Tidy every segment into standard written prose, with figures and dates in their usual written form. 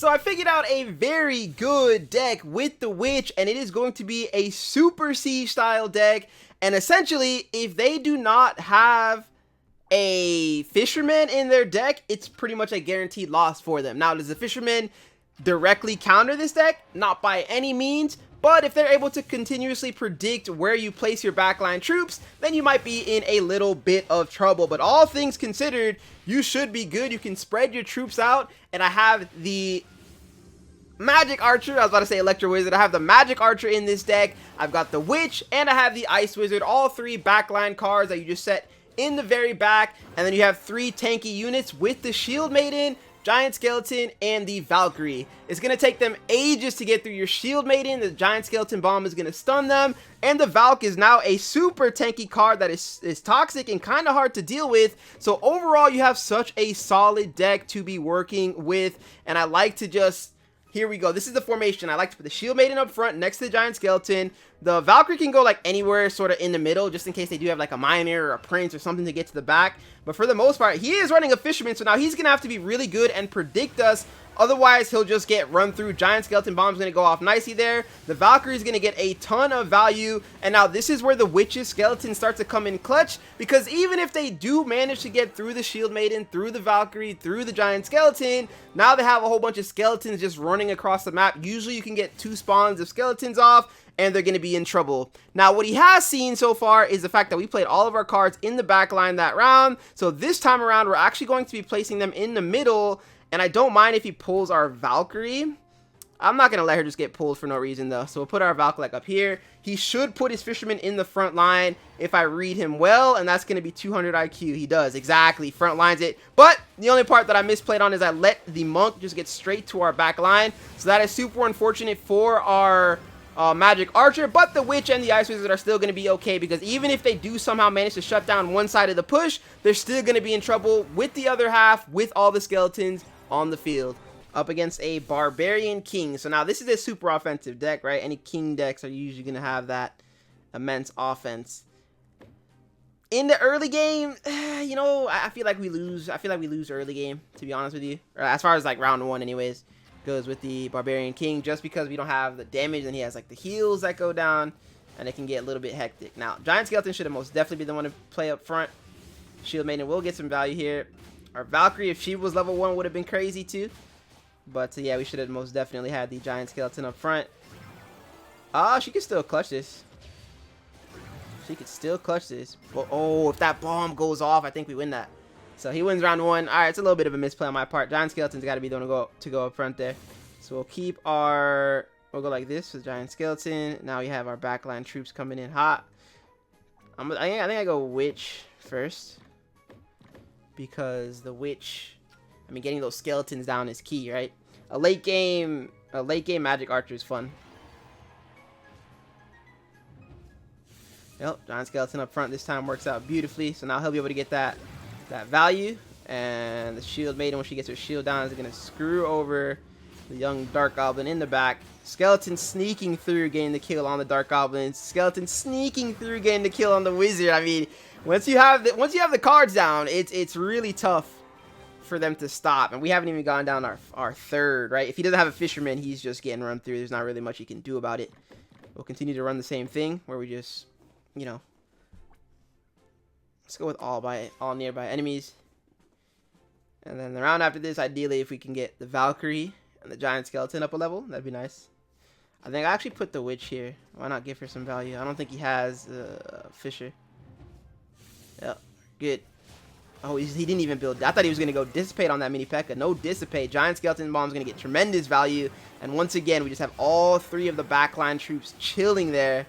So I figured out a very good deck with the Witch, and it is going to be a Super Siege style deck. And essentially, if they do not have a Fisherman in their deck, it's pretty much a guaranteed loss for them. Now, does the Fisherman directly counter this deck? Not by any means. But if they're able to continuously predict where you place your backline troops, then you might be in a little bit of trouble. But all things considered, you should be good. You can spread your troops out. And I have the Magic Archer. I was about to say Electro Wizard. I have the Magic Archer in this deck. I've got the Witch, and I have the Ice Wizard. All three backline cards that you just set in the very back. And then you have three tanky units with the Shield Maiden, Giant Skeleton, and the Valkyrie. It's going to take them ages to get through your Shield Maiden. The Giant Skeleton Bomb is going to stun them. And the Valk is now a super tanky card that is toxic and kind of hard to deal with. So overall, you have such a solid deck to be working with. And I like to just... Here we go. This is the formation. I like to put the Shield Maiden up front next to the Giant Skeleton. The Valkyrie can go like anywhere sort of in the middle, just in case they do have like a Miner or a Prince or something to get to the back. But for the most part, he is running a Fisherman, so now he's going to have to be really good and predict us. Otherwise, he'll just get run through. Giant Skeleton Bomb's going to go off nicely there. The Valkyrie is going to get a ton of value. And now this is where the Witch's Skeleton starts to come in clutch. Because even if they do manage to get through the Shield Maiden, through the Valkyrie, through the Giant Skeleton, now they have a whole bunch of skeletons just running across the map. Usually you can get 2 spawns of skeletons off, and they're going to be in trouble. Now, what he has seen so far is the fact that we played all of our cards in the back line that round. So this time around, we're actually going to be placing them in the middle. And I don't mind if he pulls our Valkyrie. I'm not going to let her just get pulled for no reason, though. So we'll put our Valkyrie like up here. He should put his Fisherman in the front line if I read him well. And that's going to be 200 IQ. He does, exactly. Front lines it. But the only part that I misplayed on is I let the Monk just get straight to our back line. So that is super unfortunate for our Magic Archer, but the Witch and the Ice Wizard are still going to be okay, because even if they do somehow manage to shut down one side of the push, they're still going to be in trouble with the other half, with all the skeletons on the field, up against a Barbarian King. So now this is a super offensive deck, right? Any King decks are usually going to have that immense offense. In the early game, you know, I feel like we lose. I feel like we lose early game, to be honest with you, or as far as like round 1 anyways goes with the Barbarian King, just because we don't have the damage, and he has like the heals that go down, and it can get a little bit hectic. Now, Giant Skeleton should have most definitely been the one to play up front. Shield Maiden will get some value here. Our Valkyrie, if she was level 1, would have been crazy too. But yeah, we should have most definitely had the Giant Skeleton up front. She could still clutch this. She could still clutch this. But oh, if that bomb goes off, I think we win that. So he wins round 1. All right, it's a little bit of a misplay on my part. Giant Skeleton's got to be the one to go up front there. So we'll keep our... We'll go like this with Giant Skeleton. Now we have our backline troops coming in hot. I think I go Witch first, because the Witch... I mean, getting those skeletons down is key, right? A late game Magic Archer is fun. Yep, Giant Skeleton up front this time works out beautifully. So now he'll be able to get that value. And the Shield Maiden, when she gets her shield down, is going to screw over the young Dark Goblin in the back. Skeleton sneaking through, getting the kill on the Dark Goblin. Skeleton sneaking through, getting the kill on the Wizard. I mean, once you have the cards down, it's really tough for them to stop. And we haven't even gone down our third, right? If he doesn't have a Fisherman, he's just getting run through. There's not really much he can do about it. We'll continue to run the same thing, where we just, you know, let's go with all nearby enemies. And then the round after this, ideally, if we can get the Valkyrie and the Giant Skeleton up a level, that'd be nice. I think I actually put the Witch here. Why not give her some value? I don't think he has Fisher. Yep, good. Oh, he didn't even build. I thought he was going to go Dissipate on that Mini P.E.K.K.A. No Dissipate. Giant Skeleton Bomb's going to get tremendous value. And once again, we just have all 3 of the backline troops chilling there.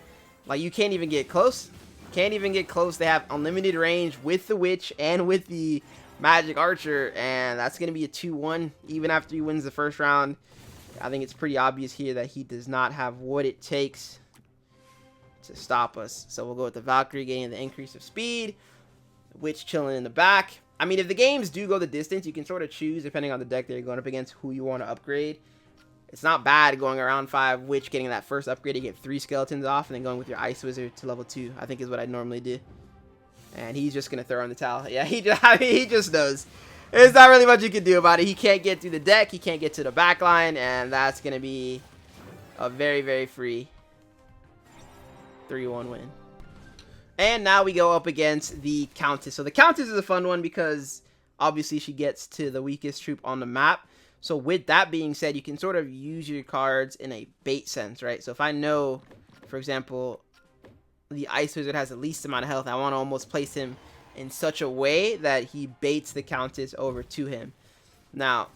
Like, you can't even get close. Can't even get close. They have unlimited range with the Witch and with the Magic Archer. And that's going to be a 2-1 even after he wins the first round. I think it's pretty obvious here that he does not have what it takes to stop us. So we'll go with the Valkyrie getting the increase of speed. Witch chilling in the back. I mean, if the games do go the distance, you can sort of choose, depending on the deck that you're going up against, who you want to upgrade. It's not bad going around 5 Witch, getting that first upgrade to get 3 skeletons off, and then going with your Ice Wizard to level 2, I think is what I'd normally do. And he's just going to throw in the towel. Yeah, he just does. There's not really much you can do about it. He can't get through the deck. He can't get to the back line. And that's going to be a very, very free 3-1 win. And now we go up against the Countess. So the Countess is a fun one because obviously she gets to the weakest troop on the map. So with that being said, you can sort of use your cards in a bait sense, right? So if I know, for example, the Ice Wizard has the least amount of health, I want to almost place him in such a way that he baits the Countess over to him. Now,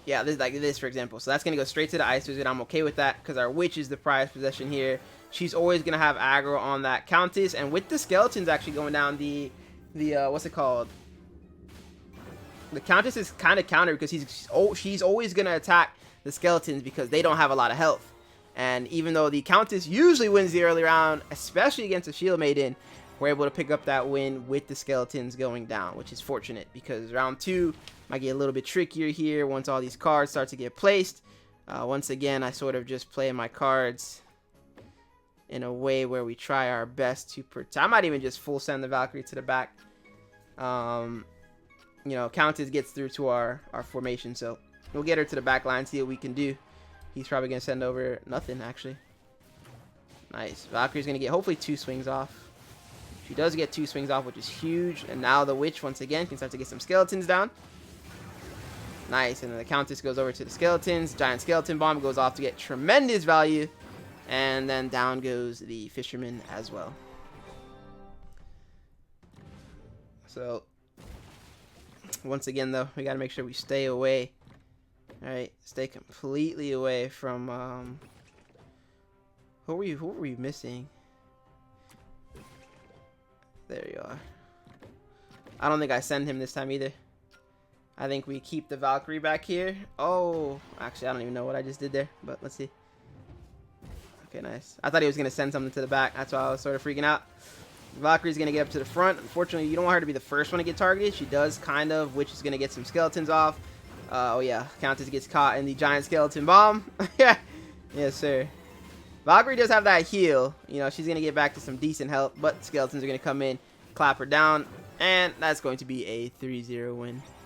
yeah, this like this, for example. So that's going to go straight to the Ice Wizard. I'm okay with that because our Witch is the prized possession here. She's always going to have aggro on that Countess. And with the Skeletons actually going down, the what's it called? The Countess is kind of countered because she's always going to attack the Skeletons because they don't have a lot of health. And even though the Countess usually wins the early round, especially against a Shield Maiden, we're able to pick up that win with the Skeletons going down, which is fortunate because round 2 might get a little bit trickier here once all these cards start to get placed. Once again, I sort of just play my cards in a way where we try our best to protect. I might even just full send the Valkyrie to the back. You know, Countess gets through to our formation, so we'll get her to the back line, see what we can do. He's probably going to send over nothing, actually. Nice. Valkyrie's going to get hopefully 2 swings off. She does get 2 swings off, which is huge. And now the Witch, once again, can start to get some Skeletons down. Nice. And then the Countess goes over to the Skeletons. Giant Skeleton Bomb goes off to get tremendous value. And then down goes the Fisherman as well. So, once again, though, we got to make sure we stay away. Alright, stay completely away from, who were we missing? There you are. I don't think I send him this time either. I think we keep the Valkyrie back here. Oh, actually, I don't even know what I just did there, but let's see. Okay, nice. I thought he was going to send something to the back. That's why I was sort of freaking out. Valkyrie's going to get up to the front. Unfortunately, you don't want her to be the first one to get targeted. She does kind of, which is going to get some Skeletons off. Oh, yeah. Countess gets caught in the Giant Skeleton Bomb. Yeah. Yes, sir. Valkyrie does have that heal. You know, she's going to get back to some decent health, but Skeletons are going to come in, clap her down, and that's going to be a 3-0 win.